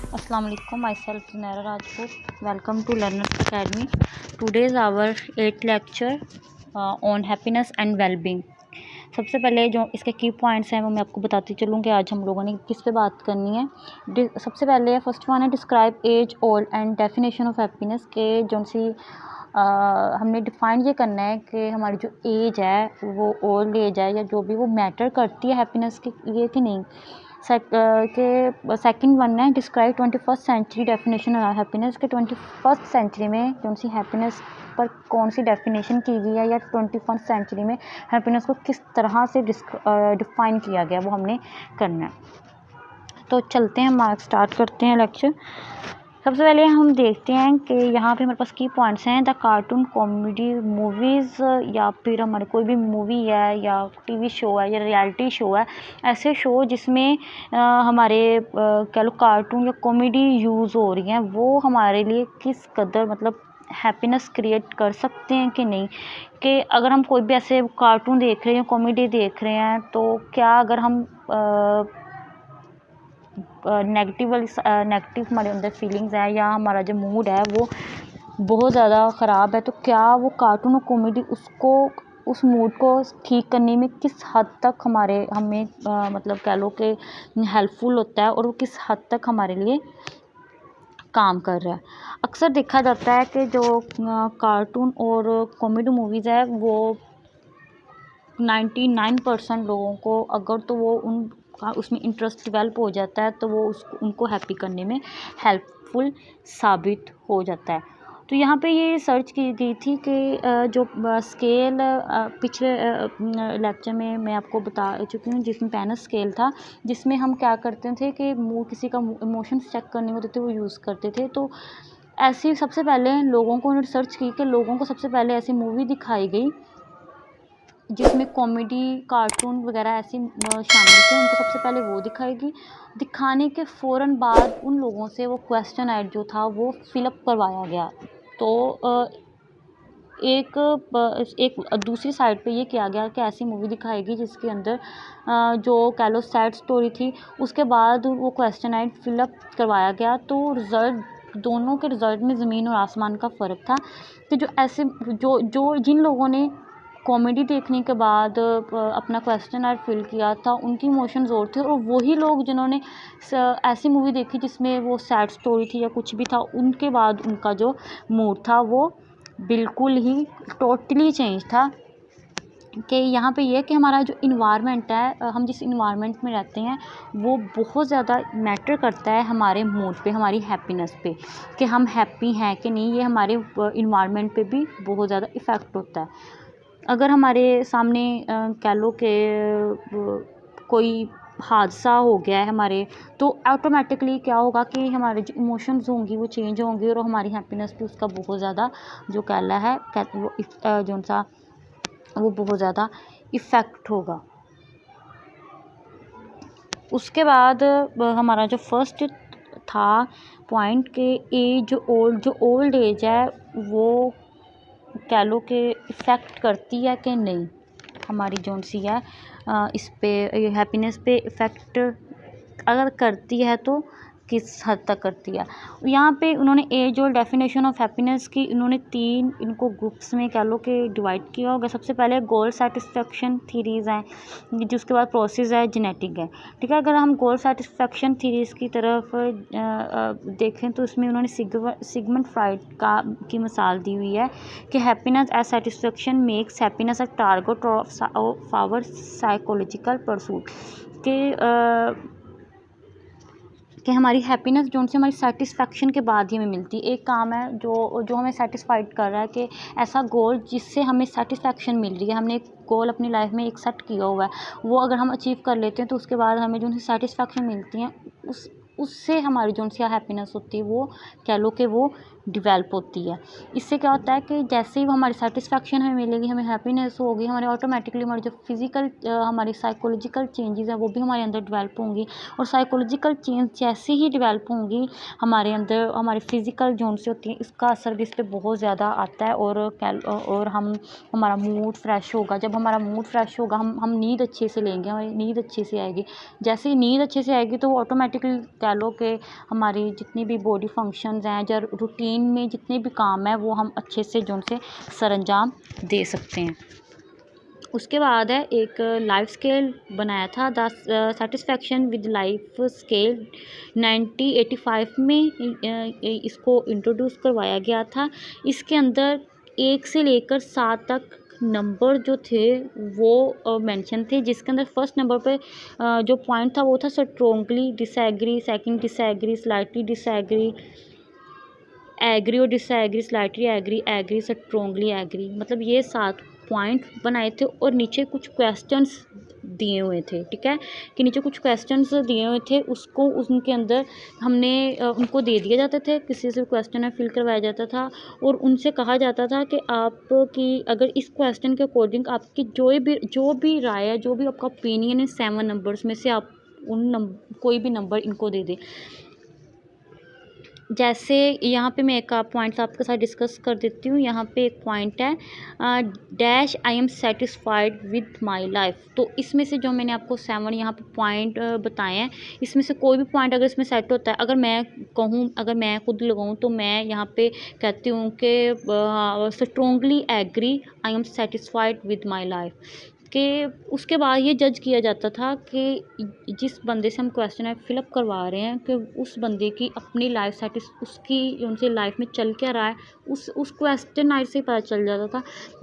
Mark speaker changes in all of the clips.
Speaker 1: Assalamu alaikum. Myself Zunaira Rajput. Welcome to Learners Academy. Today is our 8th lecture on happiness and well-being. सबसे पहले जो इसके की points हैं वो मैं आपको बताती चलूँ कि आज हम लोगों ने किस पे बात करनी है। सबसे पहले फर्स्ट वन है describe age old and definition of happiness के जो सी हमने डिफ़ाइन ये करना है कि हमारी जो एज है वो ओल्ड एज है या जो भी वो मैटर करती है हैप्पीनेस के लिए कि नहीं। सेकंड वन है describe 21st century definition happiness के 21st सेंचुरी में कौन सी हैप्पीनेस पर कौन सी डेफिनेशन की गई है या 21st सेंचुरी में हैप्पीनेस को किस तरह से डिफ़ाइन किया गया वो हमने करना है। तो चलते हैं, मार्क स्टार्ट करते हैं लेक्चर। सबसे पहले हम देखते हैं कि यहाँ पे हमारे पास की पॉइंट्स हैं द कार्टून कॉमेडी मूवीज़ या फिर हमारे कोई भी मूवी है या टीवी शो है या रियलिटी शो है, ऐसे शो जिसमें हमारे कह लो कार्टून या कॉमेडी यूज़ हो रही हैं वो हमारे लिए किस कदर मतलब हैप्पीनेस क्रिएट कर सकते हैं कि नहीं। कि अगर हम कोई भी ऐसे कार्टून देख रहे हैं कॉमेडी देख रहे हैं तो क्या अगर हम नेगेटिव हमारे अंदर फीलिंग्स है या हमारा जो मूड है वो बहुत ज़्यादा ख़राब है तो क्या वो कार्टून और कॉमेडी उसको उस मूड को ठीक करने में किस हद तक हमें मतलब कह लो कि हेल्पफुल होता है और वो किस हद तक हमारे लिए काम कर रहा है। अक्सर देखा जाता है कि जो कार्टून और कॉमेडी मूवीज़ है वो 99% लोगों को अगर तो वो उसमें इंटरेस्ट डेवलप हो जाता है तो वो उनको हैप्पी करने में हेल्पफुल साबित हो जाता है। तो यहाँ पे ये रिसर्च की गई थी कि जो स्केल पिछले लेक्चर में मैं आपको बता चुकी हूँ जिसमें पैनस स्केल था, जिसमें हम क्या करते थे कि किसी का इमोशंस चेक करने होते थे वो यूज़ करते थे। तो ऐसी सबसे पहले लोगों को रिसर्च की कि लोगों को सबसे पहले ऐसी मूवी दिखाई गई जिसमें कॉमेडी कार्टून वगैरह ऐसी शामिल थे, उनको सबसे पहले वो दिखाएगी। दिखाने के फ़ौरन बाद उन लोगों से वो क्वेश्चन ऐड जो था वो फिलअप करवाया गया। तो एक दूसरी साइड पे ये किया गया कि ऐसी मूवी दिखाएगी जिसके अंदर जो कह लो सैड स्टोरी थी, उसके बाद वो क्वेश्चन ऐड फिलअप करवाया गया। तो रिज़ल्ट दोनों के रिज़ल्ट में ज़मीन और आसमान का फ़र्क था कि जो ऐसे जिन लोगों ने कॉमेडी देखने के बाद अपना क्वेश्चन आर फिल किया था उनकी इमोशंस और थे, और वही लोग जिन्होंने ऐसी मूवी देखी जिसमें वो सैड स्टोरी थी या कुछ भी था, उनके बाद उनका जो मूड था वो बिल्कुल ही टोटली चेंज था। कि यहाँ पे ये कि हमारा जो इन्वायरमेंट है, हम जिस इन्वायरमेंट में रहते हैं वो बहुत ज़्यादा मैटर करता है हमारे मूड पे, हमारी हैप्पीनेस पे, कि हम हैप्पी हैं कि नहीं, ये हमारे इन्वायरमेंट पे भी बहुत ज़्यादा इफ़ेक्ट होता है। अगर हमारे सामने कह लो कि कोई हादसा हो गया है हमारे, तो ऑटोमेटिकली क्या होगा कि हमारे जो इमोशंस होंगी वो चेंज होंगे और हमारी हैप्पीनेस पे उसका बहुत ज़्यादा जो कहला है वो जो सा वो बहुत ज़्यादा इफ़ेक्ट होगा। उसके बाद हमारा जो फर्स्ट था पॉइंट के जो ओल्ड एज है वो कह लो कि इफ़ेक्ट करती है कि नहीं हमारी जो सी है इस पे हैप्पीनेस पे इफ़ेक्ट अगर करती है तो किस हद तक करती है। यहाँ पे उन्होंने एज और डेफिनेशन ऑफ हैप्पीनेस की इन्होंने इनको ग्रुप्स में कह लो कि डिवाइड किया होगा। सबसे पहले गोल सेटिस्फेक्शन थीरीज़ हैं, जिसके बाद प्रोसेस है, जेनेटिक है, ठीक है। अगर हम गोल सेटिस्फेक्शन थीरीज़ की तरफ देखें तो इसमें उन्होंने सिगमंड फ्राइड की मिसाल दी हुई है कि happiness as satisfaction makes happiness a target of our psychological pursuit कि हमारी हैप्पीनेस जो उनसे हमारी सेटिस्फेक्शन के बाद ही हमें मिलती है। एक काम है जो हमें सेटिस्फाइड कर रहा है कि ऐसा गोल जिससे हमें सेटिस्फेक्शन मिल रही है, हमने एक गोल अपनी लाइफ में एक सेट किया हुआ है, वो अगर हम अचीव कर लेते हैं तो उसके बाद हमें जो उनसे सेटिस्फेक्शन मिलती है उससे हमारी जो उनसे हैप्पीनेस होती है वो कह लो कि वो डिवेल्प होती है। इससे क्या होता है कि जैसे ही हमारी सेटिस्फेक्शन हमें मिलेगी, हमें हैप्पीनेस होगी, हमारे ऑटोमेटिकली हमारी जो फिज़िकल हमारी साइकोलॉजिकल चेंजेस हैं वो भी हमारे अंदर डिवेल्प होंगी। और साइकोलॉजिकल चेंज जैसे ही डिवेल्प होंगी हमारे अंदर, हमारी फिज़िकल जोन से होती है, इसका असर भी इस पर बहुत ज़्यादा आता है। और हमारा मूड फ्रेश होगा। जब हमारा मूड फ्रेश होगा, हम नींद अच्छे से लेंगे, हमारी नींद अच्छे से आएगी। जैसे ही नींद अच्छे से आएगी तो ऑटोमेटिकली कह लो कि हमारी जितनी भी बॉडी फंक्शंस हैं, जो रूटीन में जितने भी काम हैं, वो हम अच्छे से जो उनसे सरअंजाम दे सकते हैं। उसके बाद है एक लाइफ स्केल बनाया था, the satisfaction with life scale 1985 में इसको इंट्रोड्यूस करवाया गया था। इसके अंदर 1 से लेकर 7 तक नंबर जो थे वो मेंशन थे, जिसके अंदर फर्स्ट नंबर पे जो पॉइंट था वो था strongly disagree, second disagree, slightly disagree, agree और disagree, slightly agree, agree, strongly agree. मतलब ये 7 पॉइंट बनाए थे और नीचे कुछ क्वेश्चंस दिए हुए थे, ठीक है, कि नीचे कुछ क्वेश्चंस दिए हुए थे, उसको उनके अंदर हमने उनको दे दिया जाता था, किसी से क्वेश्चन है फिल करवाया जाता था और उनसे कहा जाता था कि आपकी अगर इस क्वेश्चन के अकॉर्डिंग आपकी जो भी राय है, जो भी आपका ओपिनियन है, 7 नंबर्स में से आप कोई भी नंबर इनको दे दें। जैसे यहाँ पे मैं एक पॉइंट्स आपके साथ डिस्कस कर देती हूँ। यहाँ पे एक पॉइंट है dash I am satisfied with my life. तो इसमें से जो मैंने आपको 7 यहाँ पे पॉइंट बताए हैं, इसमें से कोई भी पॉइंट अगर इसमें सेट होता है, अगर मैं कहूँ, अगर मैं खुद लगाऊँ तो मैं यहाँ पे कहती हूँ कि strongly agree, I am satisfied with my life. कि उसके बाद ये जज किया जाता था कि जिस बंदे से हम क्वेश्चन है फिलअप करवा रहे हैं कि उस बंदे की अपनी लाइफ उसकी उनसे लाइफ में चल क्या रहा है, उस क्वेश्चन आयर से पता चल जाता था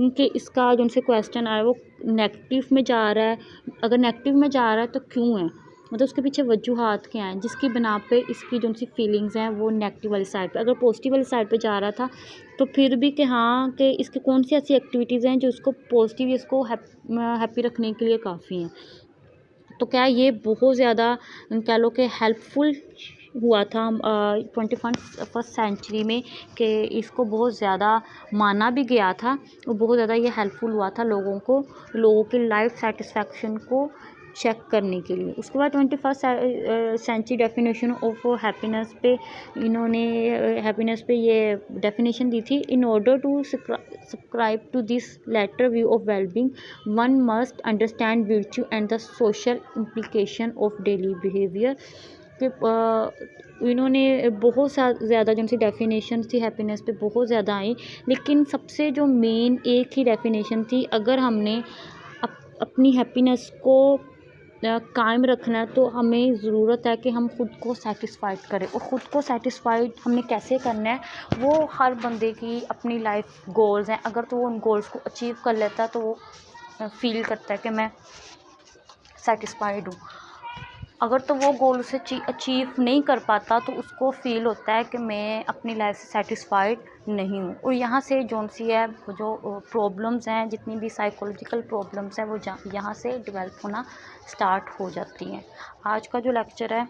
Speaker 1: कि इसका जो उनसे क्वेश्चन आया वो नेगेटिव में जा रहा है। अगर नेगेटिव में जा रहा है तो क्यों है, मतलब उसके पीछे वजूहात क्या हैं जिसकी बना पे इसकी जो उनसी फीलिंग्स हैं वो नेगेटिव वाली साइड पे। अगर पॉजिटिव वाली साइड पे जा रहा था तो फिर भी कि हाँ कि इसकी कौन सी ऐसी एक्टिविटीज़ हैं जो इसको पॉजिटिव, इसको हैप्पी रखने के लिए काफ़ी हैं। तो क्या ये बहुत ज़्यादा कह लो कि हेल्पफुल हुआ था 21st सेंचुरी में, कि इसको बहुत ज़्यादा माना भी गया था और बहुत ज़्यादा ये हेल्पफुल हुआ था लोगों की लाइफ सेटिस्फैक्शन को चेक करने के लिए। उसके बाद 21st century definition of happiness पे इन्होंने हैप्पीनेस पे ये डेफिनेशन दी थी। In order to subscribe to this latter view of wellbeing one must understand virtue and the social implication of daily behaviour. कि इन्होंने बहुत ज़्यादा जो उनकी डेफिनेशन थी हैप्पीनेस पे बहुत ज़्यादा आई, लेकिन सबसे जो मेन एक ही डेफिनेशन थी, अगर हमने अपनी हैप्पीनेस को कायम रखना है तो हमें ज़रूरत है कि हम खुद को सेटिस्फाइड करें। और ख़ुद को सेटिस्फाइड हमने कैसे करना है, वो हर बंदे की अपनी लाइफ गोल्स हैं। अगर तो वो उन गोल्स को अचीव कर लेता है तो वो फील करता है कि मैं सेटिस्फाइड हूँ। अगर तो वो गोल उसे अचीव नहीं कर पाता तो उसको फ़ील होता है कि मैं अपनी लाइफ से सेटिस्फाइड नहीं हूँ। और यहाँ से जोन सी है जो प्रॉब्लम्स हैं, जितनी भी साइकोलॉजिकल प्रॉब्लम्स हैं, वो यहाँ से डेवलप होना स्टार्ट हो जाती हैं। आज का जो लेक्चर है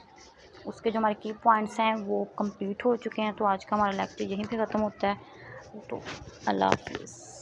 Speaker 1: उसके जो हमारे की पॉइंट्स हैं वो कंप्लीट हो चुके हैं। तो आज का हमारा लेक्चर यहीं पे ख़त्म होता है। तो अल्लाह हाफिज़।